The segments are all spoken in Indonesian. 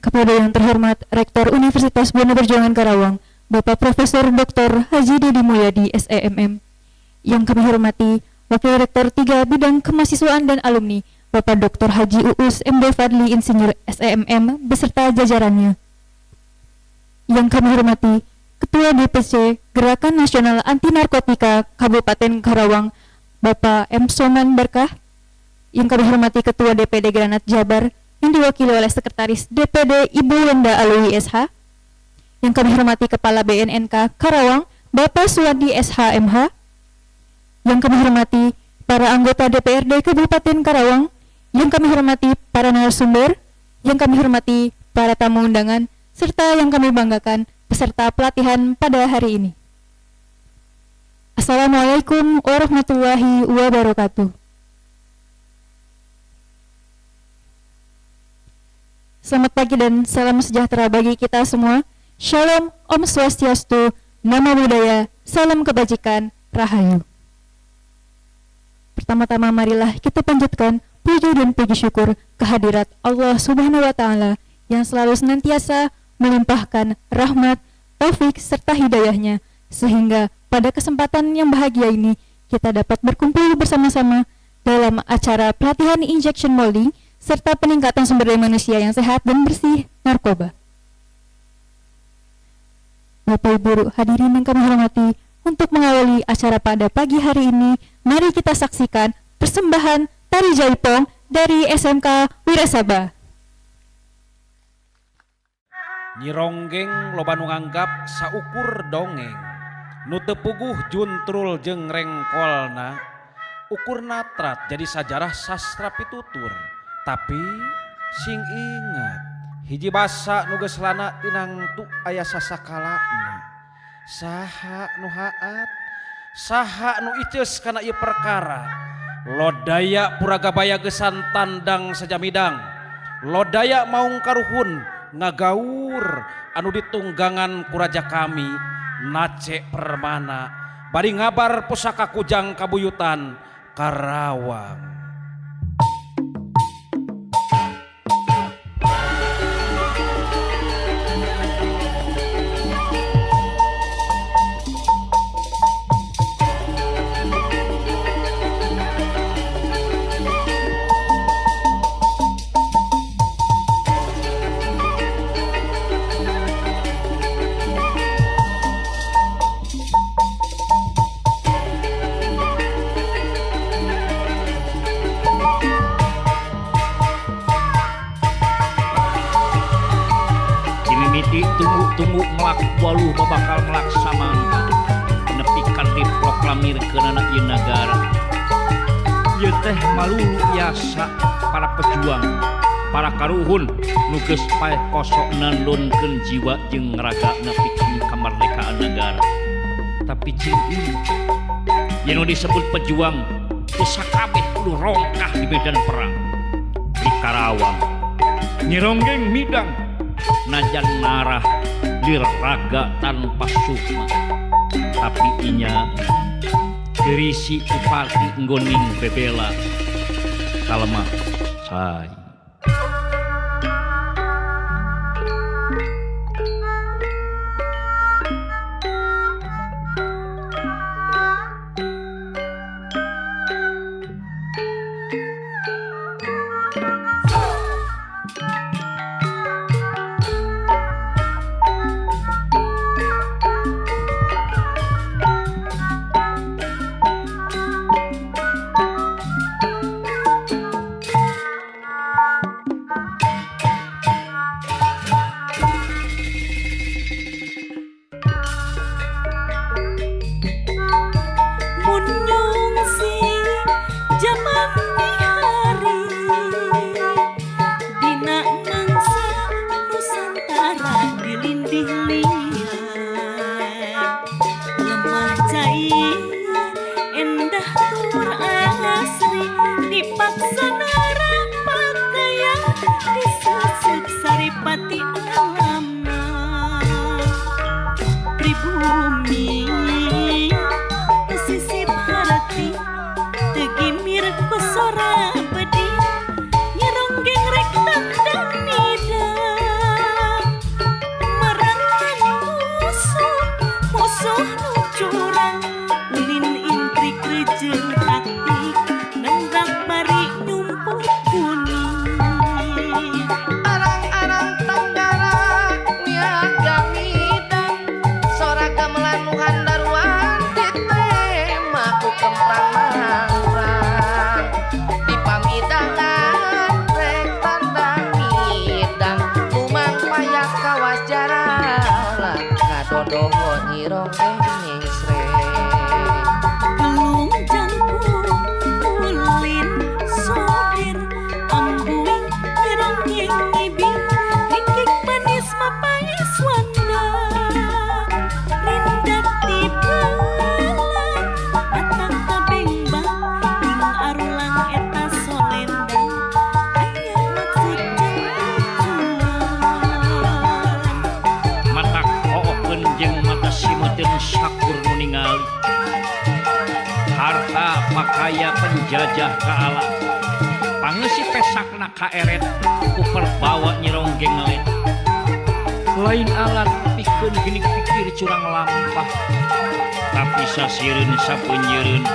Kepada yang terhormat Rektor Universitas Buana Perjuangan Karawang, Bapak Profesor Dr. Haji Dedi Mulyadi, SEMM. Yang kami hormati Wakil Rektor 3 Bidang Kemahasiswaan dan Alumni, Bapak Dr. Haji Uus MD Fadli Insinyur SEMM beserta jajarannya. Yang kami hormati Ketua DPC Gerakan Nasional Anti Narkotika Kabupaten Karawang, Bapak M. Soman Berkah. Yang kami hormati Ketua DPD Granat Jabar yang diwakili oleh Sekretaris DPD Ibu Wenda Alwi SH. Yang kami hormati Kepala BNNK Karawang, Bapak Suwadi SHMH. Yang kami hormati para anggota DPRD Kabupaten Karawang. Yang kami hormati para narasumber. Yang kami hormati para tamu undangan, serta yang kami banggakan peserta pelatihan pada hari ini. Assalamualaikum warahmatullahi wabarakatuh. Selamat pagi dan salam sejahtera bagi kita semua. Shalom, Om Swastiastu, Namo Buddhaya, salam kebajikan, Rahayu. Pertama-tama marilah kita panjatkan puji dan puji syukur kehadirat Allah Subhanahu wa Ta'ala yang selalu senantiasa melimpahkan rahmat, taufik serta hidayahnya, sehingga pada kesempatan yang bahagia ini kita dapat berkumpul bersama-sama dalam acara pelatihan injection molding serta peningkatan sumber daya manusia yang sehat dan bersih narkoba. Bapak Ibu hadirin yang kami hormati, untuk mengawali acara pada pagi hari ini, mari kita saksikan persembahan Tari Jaipong dari SMK Wirasaba. Nyironggeng loba nu nganggap saukur dongeng, nu teu puguh juntrul jeung rengkolna, ukur natrat jadi sajarah sastra pitutur. Tapi sing ingat hiji basa nu geus lana tinangtu aya sasakalana. Saha nu haat, saha nu iceus kana ieu perkara. Lodaya Puragabaya gesan tandang sajamidang, lodaya maung karuhun ngagaur anu ditunggangan ku raja kami nace permana bari ngabar pusaka kujang kabuyutan Karawang. Tunggu melak waluh bakal melaksamana nepikan diproklamirkeun anak ieu nagara. Ieu teh malulu biasa para pejuang, para karuhun nu geus paeh kosok nandunkeun jiwa jeung raga nepikeun kamardikaan negara. Tapi cing ieu yen disebut pejuang geus sakabeh kudu rongkah di medan perang. Di Karawang nyironggeng midang najan narah diraga tanpa sukma, tapi inya derisi upati nggoning bebela kalemah say. Sora bedi nyironggeng rek tandang nida arang-arang tanggara niaga midang sora gamelan nu handaruan ditema ku kemprang mangrang di pamidangan rek tandang midang lumang payah kawas jaralan kadodoho nyirong sreng Belum jangkung ulin sodir ambuing irong yang ngibing ringkik manis mapais wanda rindak di bulan atak kabembang ing arulang eta solendang aya maksud jangkuan mata kookeun jeung mata simeteun sakur nu ningali harta pakaya penjajah kaala pangeusi pesakna kaeret ku perbawa nyironggeng ngelet lain alat pikeun geuning pikir curang lampah tapi sasieun sapeunjeureun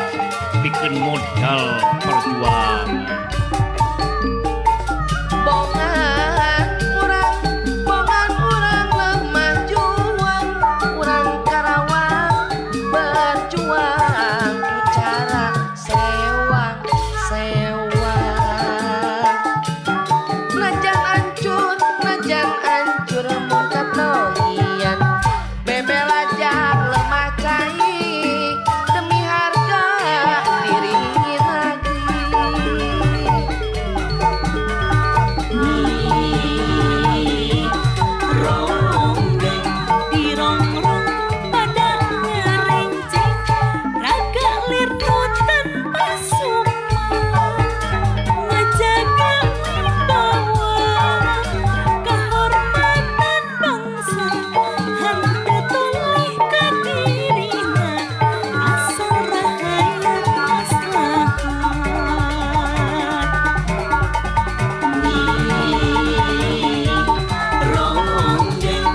pikeun modal perjuangan bongan urang lemah juang urang Karawang berjuang ku cara sewang najan ancur mun katohian bebelajang lemah cai demi harga diri negeri ronggeng dirongrong pada ngerenceng raga lirnu tanpa sumpah ngejaga wibawa kehormatan bangsa henteu toleh ka dirina asal rahayu maslahat ronggeng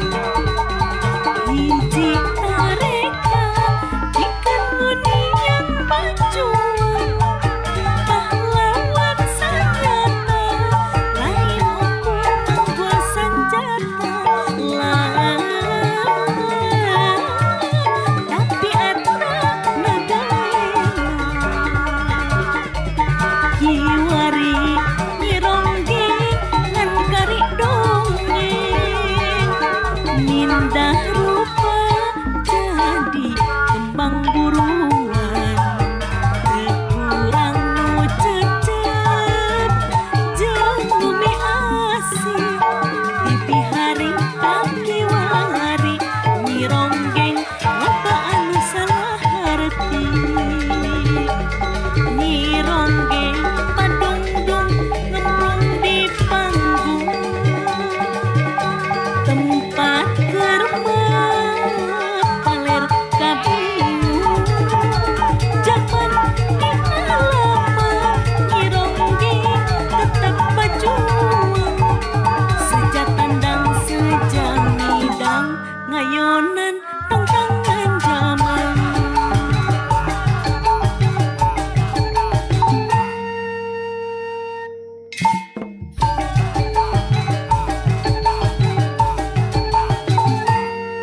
hiji tareka ikan ngunian pacuan pahlawan senjata lain ukur gua senjata lah tapi atra nagaena kiwari nyironggeng ngan kari dongeng mindah rupa jadi kembang buruan kurang nu cecep jeung bumi asih pipi hari taki wari nyironggeng mata anu salah harti nyironggeng padungdung ngemprong di panggung tempat germat paler kabingung zaman kita lama nyironggeng tetap berjuang sejak tandang sejak midang ngayonan tantangan zaman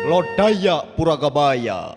Lodaya Puragabaya.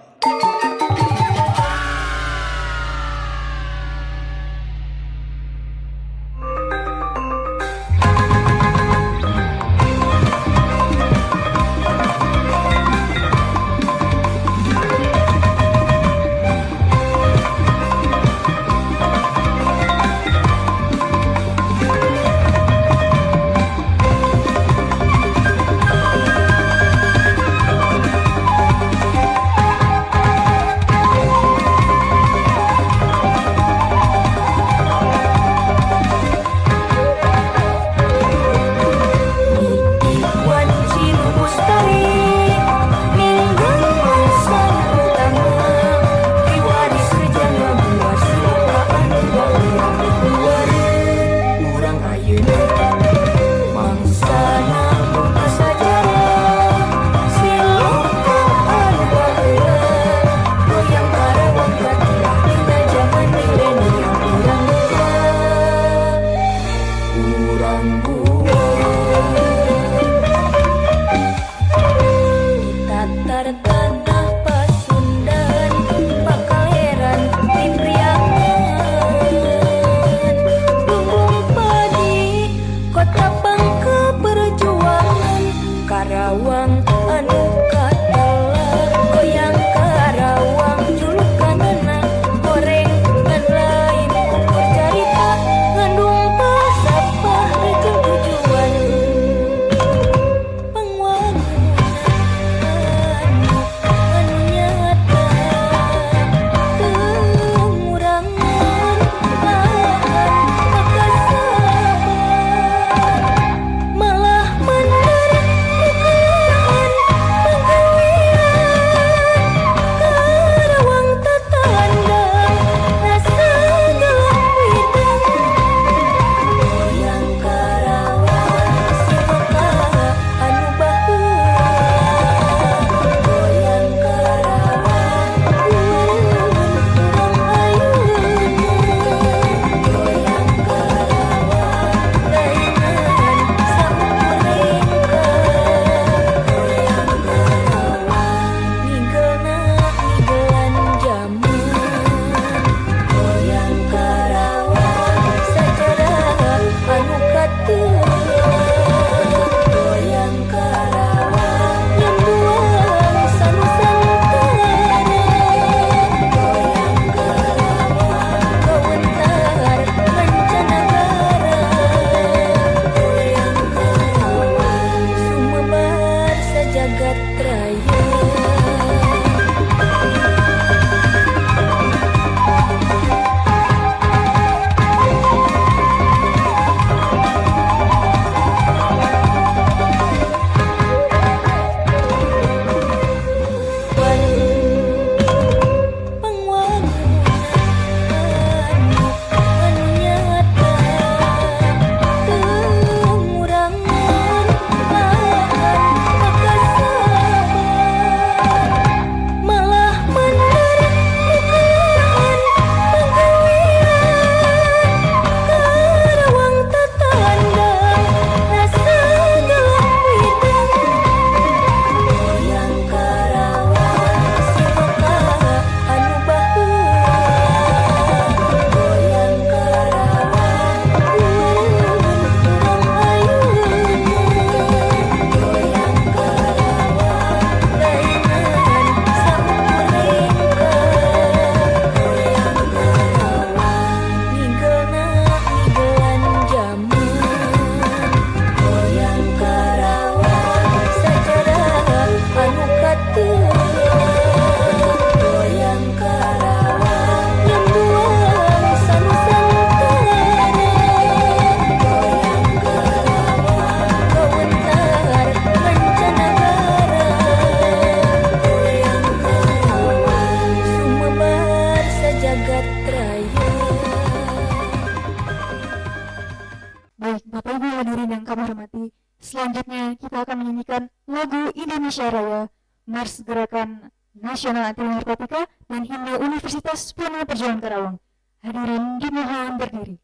Selanjutnya kita akan menyanyikan lagu Indonesia Raya, Mars Gerakan Nasional Anti Narkotika, dan Himne Universitas Purna Perjuangan Karawang. Hadirin dimohon berdiri.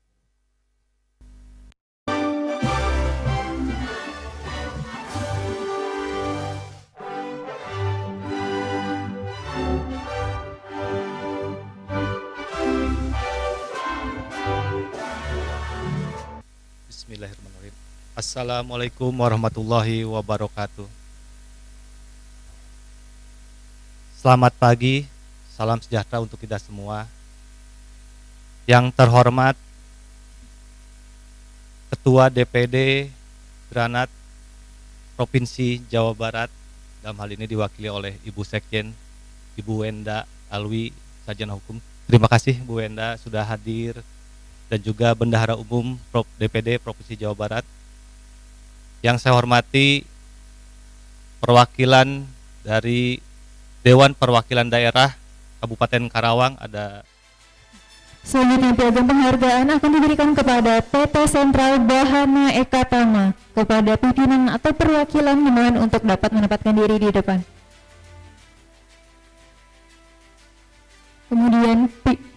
Bismillahirrahmanirrahim. Assalamualaikum warahmatullahi wabarakatuh. Selamat pagi, salam sejahtera untuk kita semua. Yang terhormat Ketua DPD Granat Provinsi Jawa Barat, dalam hal ini diwakili oleh Ibu Sekjen, Ibu Wenda Alwi, Sarjana Hukum. Terima kasih Bu Wenda sudah hadir, dan juga Bendahara Umum DPD Provinsi Jawa Barat. Yang saya hormati perwakilan dari Dewan Perwakilan Daerah Kabupaten Karawang, ada. Selanjutnya piagam penghargaan akan diberikan kepada PT Sentral Bahana Eka Tama, kepada pimpinan atau perwakilan dimohon untuk dapat menempatkan diri di depan. Kemudian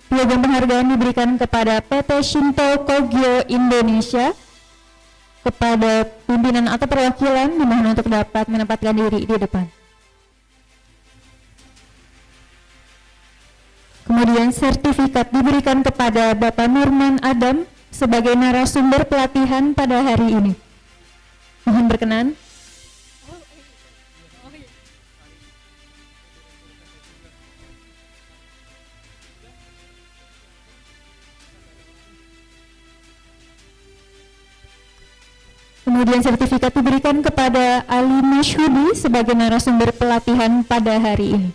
piagam penghargaan diberikan kepada PT Shinto Kogyo Indonesia, kepada pimpinan atau perwakilan dimohon untuk dapat menempatkan diri di depan. Kemudian sertifikat diberikan kepada Bapak Nurman Adam sebagai narasumber pelatihan pada hari ini. Mohon berkenan. Kemudian sertifikat diberikan kepada Ali Mashudi sebagai narasumber pelatihan pada hari ini.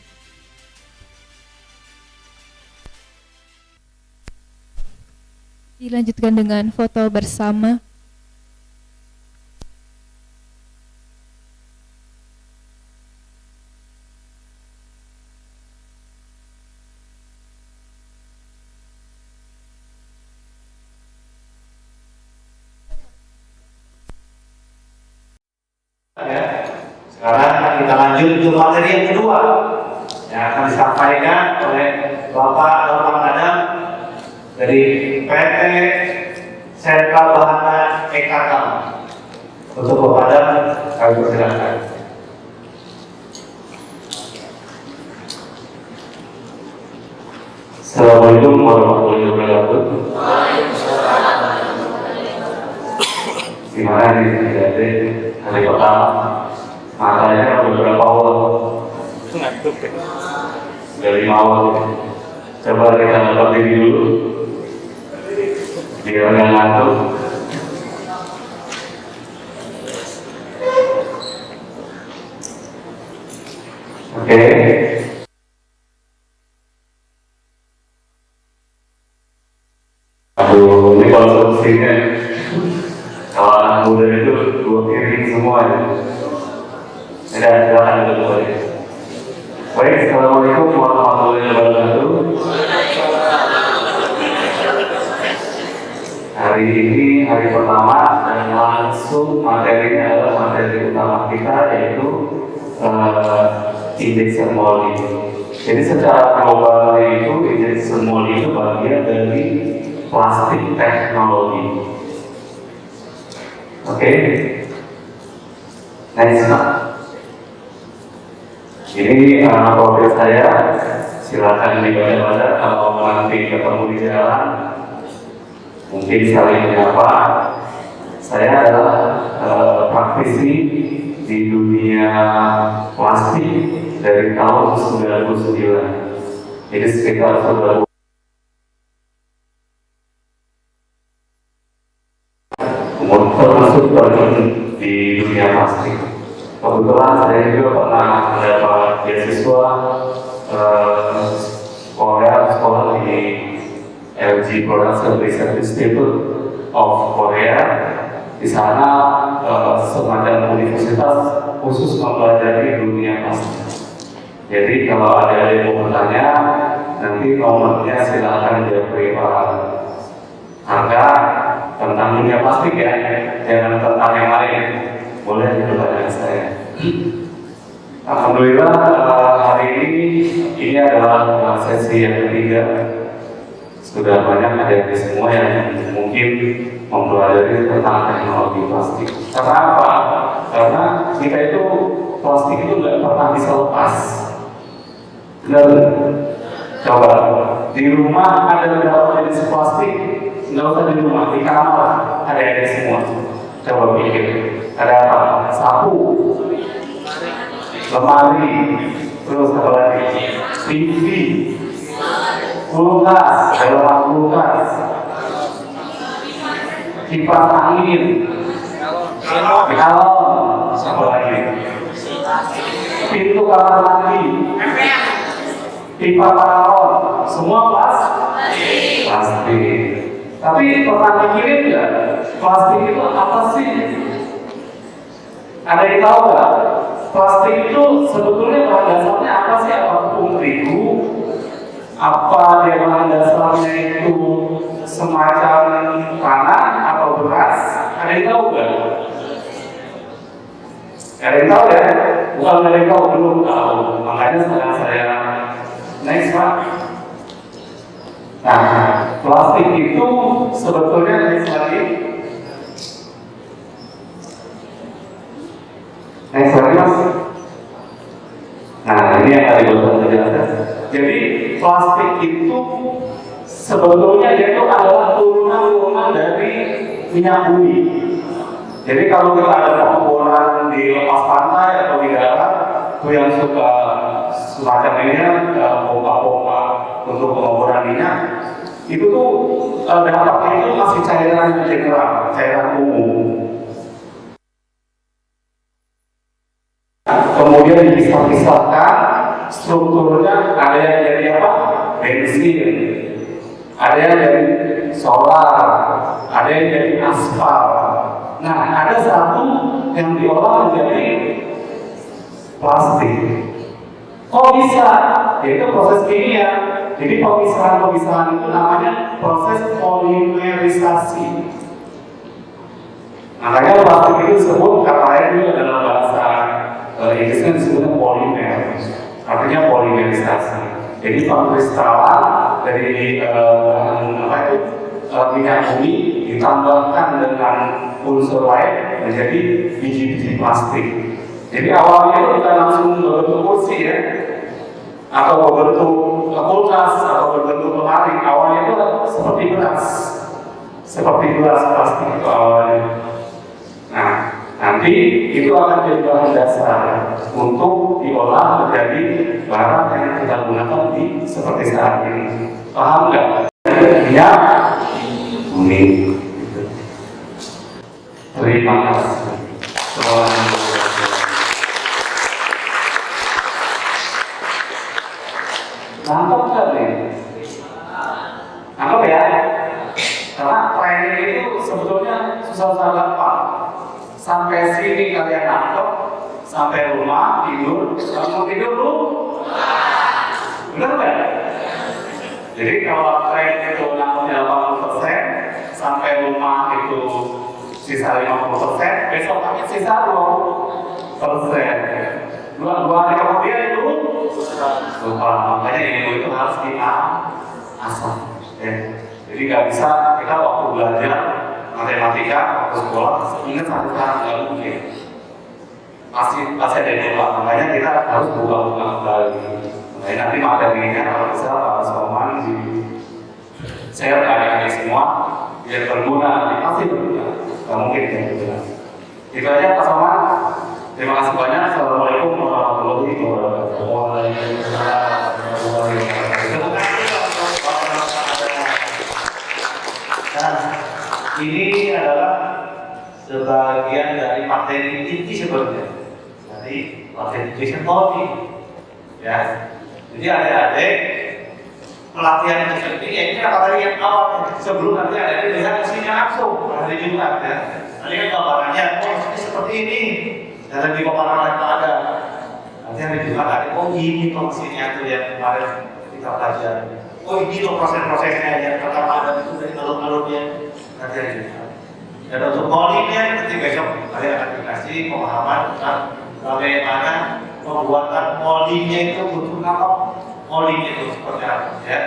Dilanjutkan dengan foto bersama. Sekarang kita lanjut ke materi yang kedua yang akan disampaikan oleh Bapak Nurman Adam dari PT Sentral Bahana Eka Tama. Untuk Bapak Adam, kami persilakan. Assalamualaikum warahmatullahi wabarakatuh. Gimana nih hari pertama? Matanya beberapa awal ngantuk dari awal. Coba kita berdiri dulu biar nggak ngantuk. Oke. Aduh, ini konsumsinya kalau anak muda itu 2 piring semua ya. Ya, silakan duduk kembali. Baik, assalamualaikum warahmatullahi wabarakatuh. Hari ini hari pertama dan langsung materinya adalah materi utama kita, yaitu injection molding. Jadi secara global itu injection molding itu bagian dari plastik teknologi. Oke, next. Ini progres saya, silakan dibaca-baca kalau nanti ketemu di jalan, mungkin saling menyapa. Saya adalah praktisi di dunia plastik dari tahun 99, jadi sekitar 10 termasuk terjun di dunia plastik. Kebetulan saya juga pernah mendapat beasiswa sekolah di LG Production Research Institute of Korea. Di sana semacam universitas khusus mempelajari dunia plastik. Jadi kalau ada yang mau bertanya, nanti nomornya silakan japri Pak Angga tentang dunia plastik ya, jangan tentang yang lain. Alhamdulillah hari ini adalah sesi yang ketiga. Sudah banyak adik-adik semua yang mungkin mempelajari tentang teknologi plastik. Karena apa? Karena kita itu plastik itu nggak pernah bisa lepas. Benar? Coba di rumah ada berapa jenis plastik? Nggak usah di rumah, di kamar adik-adik semua. Coba pikir, ada apa? Sapu, lemari, terus apa lagi? TV, kulkas, dalam kulkas, kipas angin, galon, apa lagi? Pintu kamar mandi, pipa paralon, semua plastik. Tapi pernah mikirin nggak plastik itu apa sih? Ada yang tahu nggak? Plastik itu sebetulnya bahan dasarnya apa sih? Apa tepung terigu? Apa dia bahan dasarnya itu semacam tanah atau beras? Ada yang tahu nggak? Ada yang tahu ya? Bukan ada yang tahu, belum tahu. Makanya sekarang saya next Pak. Nah, plastik itu sebetulnya next lagi. Next lagi Mas. Nah, ini yang tadi saya jelaskan. Jadi plastik itu sebetulnya itu adalah turunan dari minyak bumi. Jadi kalau kita ada pengeboran di lepas pantai atau di darat, itu yang suka semacam ini pompa-pompa untuk pengeboran minyak, itu tuh dampaknya itu masih cairan general, cairan umum. Kemudian dipisah-pisahkan, strukturnya ada yang jadi apa? Bensin, ada yang jadi solar, ada yang jadi aspal. Nah, ada satu yang diolah menjadi plastik. Kok bisa? Yaitu proses kimia. Jadi pemisahan itu namanya proses polimerisasi. Makanya plastik itu disebut, kata lain juga dalam bahasa Inggrisnya disebutnya polimer. Artinya polimerisasi. Jadi pengkristalan dari bahan apa itu minyak bumi ditambahkan dengan unsur lain menjadi biji-biji plastik. Jadi awalnya itu kita langsung berbentuk kursi ya, atau berbentuk kulkas, atau berbentuk lemari. Awalnya itu seperti beras plastik itu awalnya. Nah, nanti itu akan jadi bahan dasar untuk diolah menjadi barang yang kita gunakan di seperti saat ini. Paham nggak? Ya, ini. Terima kasih. Nangkep nggak nih? Nangkep ya? Karena training itu sebetulnya susah-susah gampang. Sampai sini kalian nangkep, sampai rumah tidur, kamu tidur lu? Benar nggak? Jadi kalau training itu nangkepnya 80%, sampai rumah itu sisa 50%, besok kami sisa 20%. Dua hari kemudian itu lupa. Makanya ilmu itu harus diasah. Ya. Jadi nggak bisa kita waktu belajar matematika waktu sekolah ingat satu hal nggak mungkin. Pasti ada lupa. Makanya kita harus buka-buka kembali. Makanya nanti materinya kalau bisa Pak Soman di share ke adik-adik semua biar berguna. Pasti berguna. Nggak mungkin ya. Itu aja Pak Soman. Terima kasih banyak. Assalamualaikum warahmatullahi wabarakatuh. Waalaikumsalam warahmatullahi wabarakatuh. Nah, ini adalah sebagian dari materi inti sebenarnya dari materi teknologi. Ya, jadi adik-adik pelatihan yang seperti ini apa tadi yang awal sebelum nanti adik-adik lihat mesinnya langsung hari Jumat ya. Nanti kan gambarannya, oh ini seperti ini. Dan di paparan lain ada. Nanti hari Jumat ada, oh ini kok mesinnya tuh yang kemarin kita pelajari. Oh ini loh proses-prosesnya yang pertama ada itu dari alur-alurnya. Nanti hari Jumat. Dan untuk polinnya nanti besok kalian akan dikasih pemahaman tentang bagaimana pembuatan moldingnya itu butuh apa? Moldingnya itu seperti apa ya?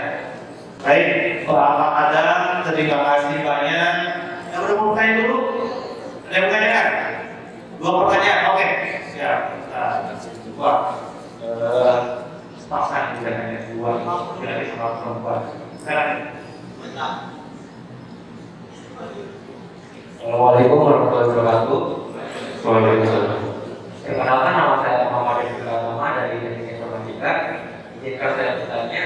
Baik, Bapak Adam, terima kasih banyak. Yang udah mau bertanya dulu? Ada yang bertanya kan? 2 pertanyaan, oke. Siap. Wah, paksa juga hanya 2, tidak sama perempuan. Sekarang. Assalamualaikum warahmatullahi wabarakatuh. Waalaikumsalam. Perkenalkan, nama saya Muhammad Ibnu Agama dari Teknik Informatika. Izinkan saya bertanya,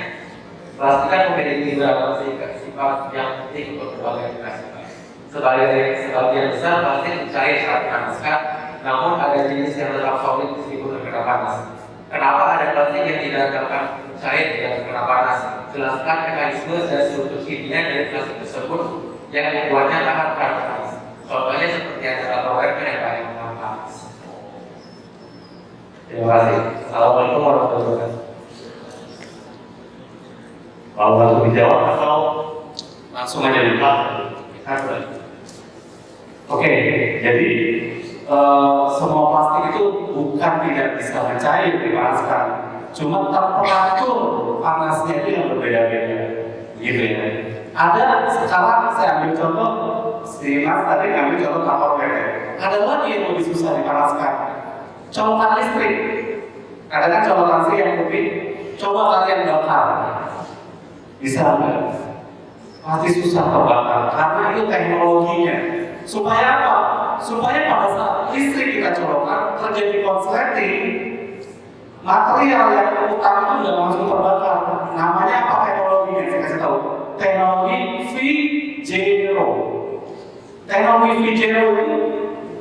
plastik kan memiliki beberapa sifat yang penting untuk berbagai aplikasi. Sebagian besar plastik cair saat dipanaskan, namun ada jenis yang tetap solid meskipun terkena panas. Kenapa ada plastik yang tidak dapat cair tidak terkena panas? Jelaskan mekanisme dan struktur kimia dari plastik tersebut yang membuatnya tahan terhadap panas. Contohnya seperti ada Tupperware yang paling tahan panas. Terima kasih. Assalamualaikum warahmatullahi wabarakatuh. Mau langsung dijawab atau langsung aja lupa? Oke, jadi semua plastik itu bukan tidak bisa mencair dipanaskan, cuma temperatur panasnya itu yang berbeda-beda, gitu ya. Ada sekarang saya ambil contoh, si Mas tadi ngambil contoh Tupperware. Ada lagi yang lebih susah dipanaskan, colokan listrik. Kadang-kadang colokan listrik yang lebih, coba kalian bakar. Bisa nggak? Pasti susah terbakar karena itu teknologinya. Supaya apa? Supaya pada saat listrik kita colokkan terjadi konsleting, material yang utama itu nggak langsung terbakar. Namanya apa teknologinya? Saya kasih tahu. Teknologi V0. Teknologi V0 itu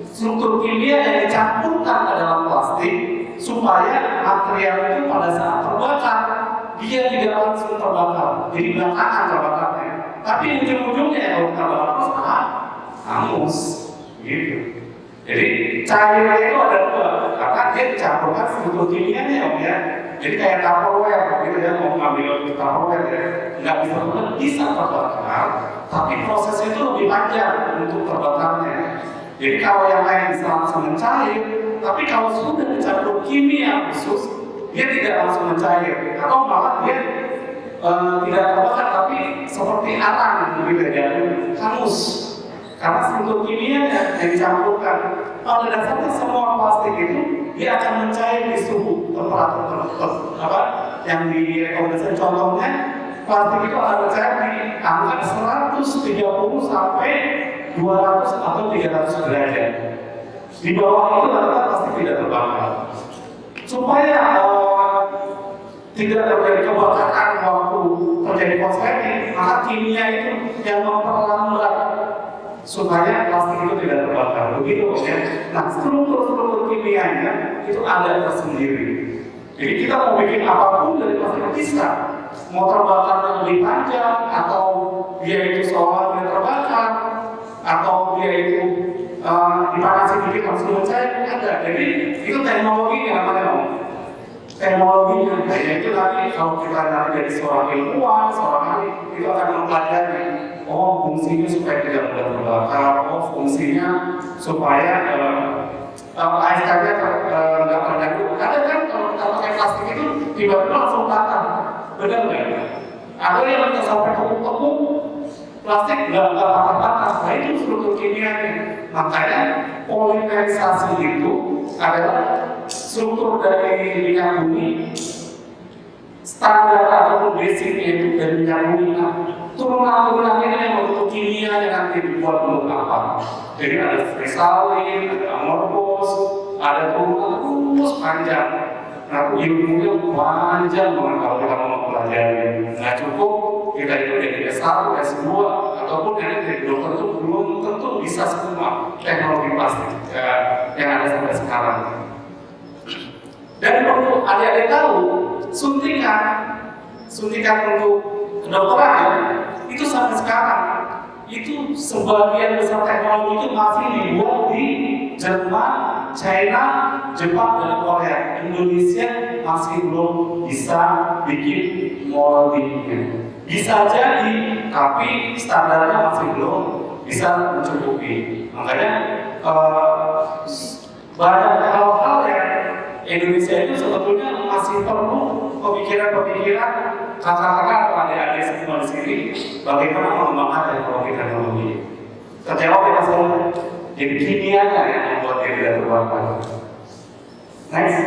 struktur kimia yang dicampurkan ke dalam plastik supaya material itu pada saat terbakar dia tidak langsung terbakar, jadi belakangan terbakarnya. Tapi ujung-ujungnya kalau kita bakar hangus, gitu. Jadi cairnya itu ada 2, karena dia dicampurkan struktur kimianya ya. Jadi kayak Tupperware, gitu ya, mau ngambil Tupperware ya, nggak bisa terbakar, tapi prosesnya itu lebih panjang untuk terbakarnya. Jadi kalau yang lain bisa langsung mencair, tapi kalau sudah dicampur kimia khusus, dia tidak langsung mencair, atau malah dia tidak terbakar tapi seperti arang gitu ya, hangus. Karena struktur kimia yang dicampurkan. Pada dasarnya semua plastik itu dia akan mencair di suhu temperatur apa yang direkomendasikan. Contohnya plastik itu akan mencair di angka 130 sampai 200 atau 300 derajat. Di bawah itu rata-rata plastik tidak terbakar. Supaya tidak terjadi kebakaran waktu terjadi konsleting, maka kimia itu yang memperlambat supaya plastik itu tidak terbakar. Begitu ya. Nah, struktur kimianya itu ada tersendiri. Jadi kita mau bikin apapun dari plastik bisa. Mau terbakarnya lebih panjang, atau dia itu seolah terbakar, atau dia itu dipanasi dikit langsung mencair, ada. Jadi itu teknologinya namanya. Teknologinya, nah itu nanti kalau kita nanti jadi seorang ilmuwan, seorang ahli, itu akan mempelajari. Oh, fungsinya supaya tidak mudah terbakar. Oh, fungsinya supaya ASK-nya nggak terganggu. Kadang kan kalau kita pakai plastik itu tiba-tiba langsung patah, benar nggak? Ada yang kita sampai tepuk-tepuk plastik nggak patah-patah. Nah itu struktur kimianya. Makanya polimerisasi itu adalah struktur dari minyak bumi, standar atau basicnya itu dari minyak bumi. Turunan-turunannya yang bentuk kimia yang nanti dibuat untuk apa? Jadi ada fresalin, ada amorphous, ada turunan terus panjang. Nah, ilmunya panjang banget kalau kita mau mempelajari. Nggak cukup kita itu dari S1, S2, ataupun dari dokter itu belum tentu bisa semua teknologi plastik yang ada sampai sekarang. Dan perlu adik-adik tahu, suntikan untuk kedokteran itu sampai sekarang itu sebagian besar teknologi itu masih dibuat di Jerman, China, Jepang, dan Korea. Indonesia masih belum bisa bikin moldingnya. Bisa jadi, tapi standarnya masih belum bisa mencukupi. Makanya banyak hal-hal yang Indonesia itu sebetulnya masih perlu pemikiran-pemikiran kakak-kakak atau adik-adik semua di sini bagaimana mengembangkan teknologi. Terjawab ya Mas. Jadi kimianya yang membuat dia tidak terbakar. Next,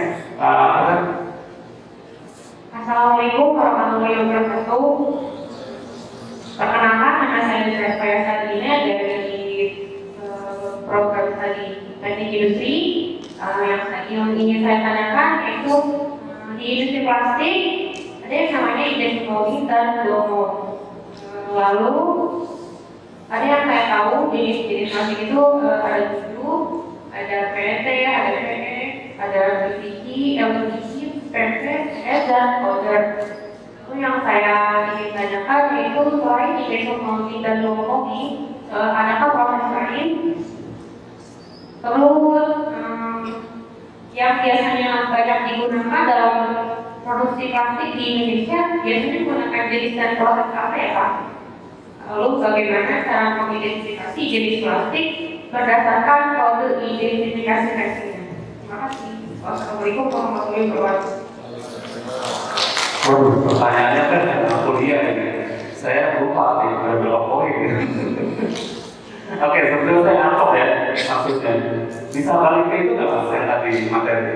Assalamualaikum warahmatullahi wabarakatuh. Perkenalkan, nama saya Zafaya Sadina dari program tadi teknik industri. Yang ingin saya tanyakan yaitu di industri plastik ada yang namanya indeks teknologi dan global. Lalu ada yang saya tahu di jenis plastik itu ada 7, ada PET, ada PE, ada PVC, LPG, PP, PS, dan powder. Lalu yang saya ingin tanyakan yaitu selain indeks teknologi dan global ini, adakah proses lain? Terus yang biasanya banyak digunakan dalam produksi plastik di Indonesia biasanya menggunakan jenis dan proses apa ya Pak? Lalu bagaimana cara mengidentifikasi jenis plastik berdasarkan kode identifikasi tekstilnya? Terima kasih. Wassalamualaikum warahmatullahi wabarakatuh. Pertanyaannya kan kuliah ini. Saya lupa nih beberapa poin. Oke, sebetulnya saya nangkep ya maksudnya. Bisa balik ke itu nggak Mas yang tadi materi?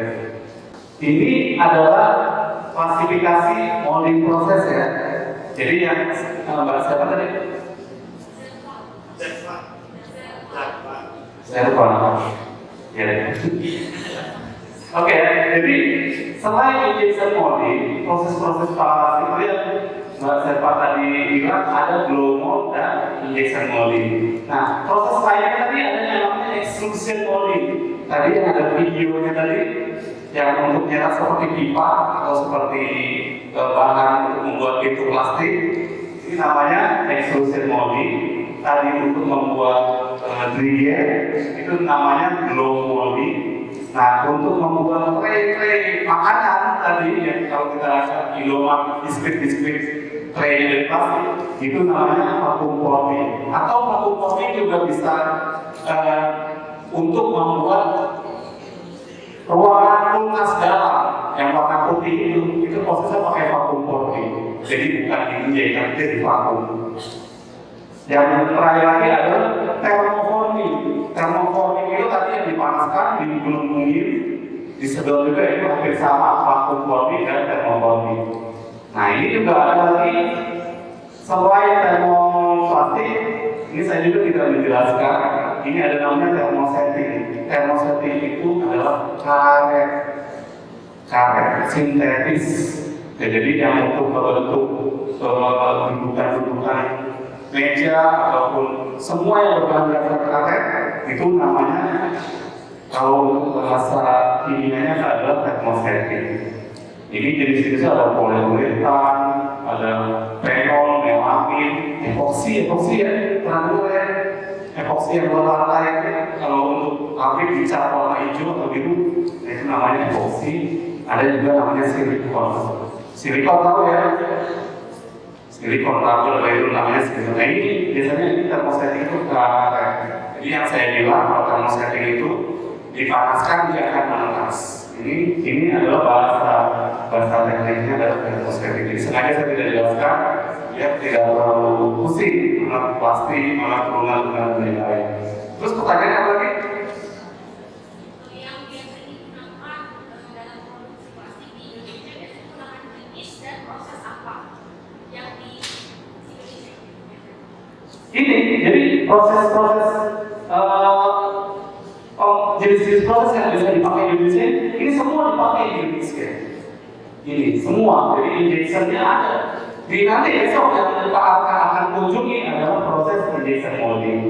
Ini adalah klasifikasi molding proses ya. Jadi yang Mbak siapa tadi? Saya lupa. Ya. Oke, jadi selain injection molding, proses-proses plastik itu yang Mbak Sepa tadi bilang ada blow mold dan injection molding. Nah, proses lainnya tadi ada yang namanya extrusion molding. Tadi yang ada videonya tadi, yang untuk nyetak seperti pipa atau seperti bahan untuk membuat pintu plastik, ini namanya extrusion molding. Tadi untuk membuat dryer itu namanya blow molding. Nah, untuk membuat tray makanan tadi yang kalau kita rasa Indomart biskuit tray dari plastik itu namanya vacuum forming. Atau vacuum forming juga bisa untuk membuat ruangan kulkas dalam yang warna putih itu prosesnya pakai vacuum forming. Jadi bukan diinjek, tapi di vacuum. Yang terakhir lagi adalah thermoforming. Thermoforming itu tadi yang dipanaskan, digulung-gulungin, disebut juga itu hampir sama vacuum forming dan thermoforming. Nah ini juga ada lagi selain termoplastik, ini saya juga tidak menjelaskan. Ini ada namanya thermosetting. Thermosetting itu adalah karet sintetis. Jadi yang untuk membentuk dudukan meja ataupun semua yang berbahan dasar karet itu namanya kalau untuk bahasa kimianya adalah thermosetting. Ini jenis-jenisnya ada poliuretan, ada phenol, melamin, epoksi ya, pernah dulu ya, epoksi yang berlantai kalau untuk pabrik dicat warna hijau atau biru, itu namanya epoksi. Ada juga namanya silikon. Silikon tahu ya? Silikon tahu itu namanya silikon. Nah ini biasanya thermosetting itu karet. Jadi yang saya bilang kalau thermosetting itu dipanaskan dia akan menetas. Ini adalah bahasa tekniknya adalah thermosetting. Jadi sengaja saya tidak jelaskan, ya tidak terlalu pusing mana plastik, mana perlunan dan lain-lain. Terus pertanyaan apa lagi? Yang biasa digunakan dalam produksi plastik di Indonesia biasanya menggunakan jenis dan proses apa yang di Indonesia? Ini jadi proses-proses jenis-jenis proses yang bisa dipakai di Indonesia ini semua dipakai di Indonesia. Ini semua, jadi injectionnya ada. Di nanti besok yang Pak akan kunjungi adalah proses injection molding.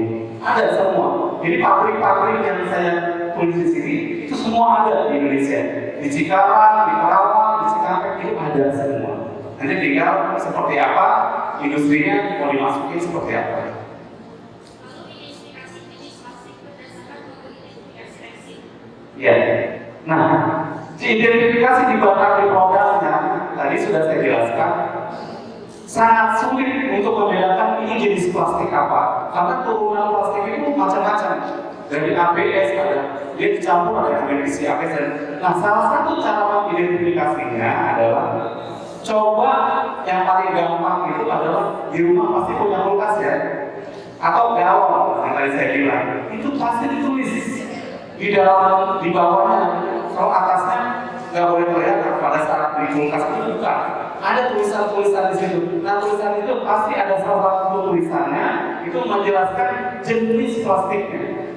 Ada semua. Jadi pabrik-pabrik yang saya tulis di sini itu semua ada di Indonesia. Di Cikarang, di Karawang, di Cikampek itu ada semua. Nanti tinggal seperti apa industrinya mau dimasukin seperti apa. Ya, nah, identifikasi di batang di produknya tadi sudah saya jelaskan sangat sulit untuk membedakan ini jenis plastik apa, karena turunan plastik itu macam-macam. dari ABS ada, dia dicampur ada isi ABS. Nah, salah satu cara mengidentifikasinya adalah coba yang paling gampang itu adalah di rumah pasti punya kulkas ya, atau galon yang tadi saya bilang, itu pasti ditulis di dalam di bawahnya. Kalau atasnya nggak boleh kelihatan pada saat di kulkas itu buka. Ada tulisan-tulisan di situ. Nah, tulisan itu pasti ada salah satu tulisannya itu menjelaskan jenis plastiknya.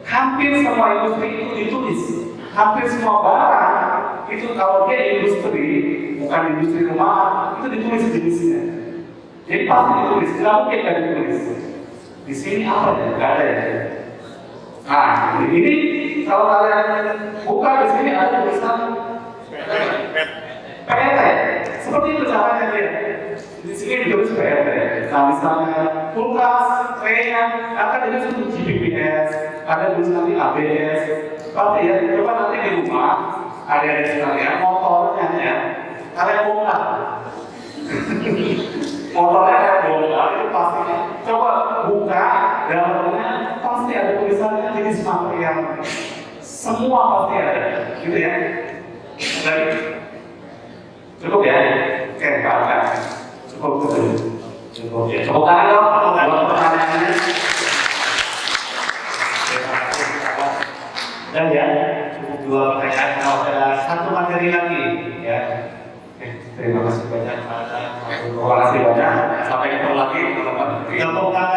Hampir semua industri itu ditulis. Hampir semua barang itu kalau dia industri, bukan industri rumahan, itu ditulis jenisnya. Jadi pasti ditulis, nggak mungkin nggak ditulis. Di sini apa ya? Nggak ada ya. Nah, ini kalau kalian buka di sini ada tulisan PET. Seperti itu caranya dia. Di sini ditulis PET. Nah, misalnya kulkas, traynya, akan ada tulisan GPPS, ada tulisan nanti ABS. Pasti ya, coba nanti di rumah ada sekalian motornya ya. Kalian bongkar. Motornya kalian bongkar itu pasti. Coba buka dalamnya pasti ada tulisannya jenis material. Semua pasti ada, gitu ya. Baik. Cukup ya? Oke, Pak. Cukup. Cukup ya. Tepuk tangan dong, buat pertanyaannya. Dan ya, cukup 2 pertanyaan. Kalau ada 1 materi lagi, ya. Terima kasih banyak. Terima kasih banyak. Sampai ketemu lagi. Tepuk tangan.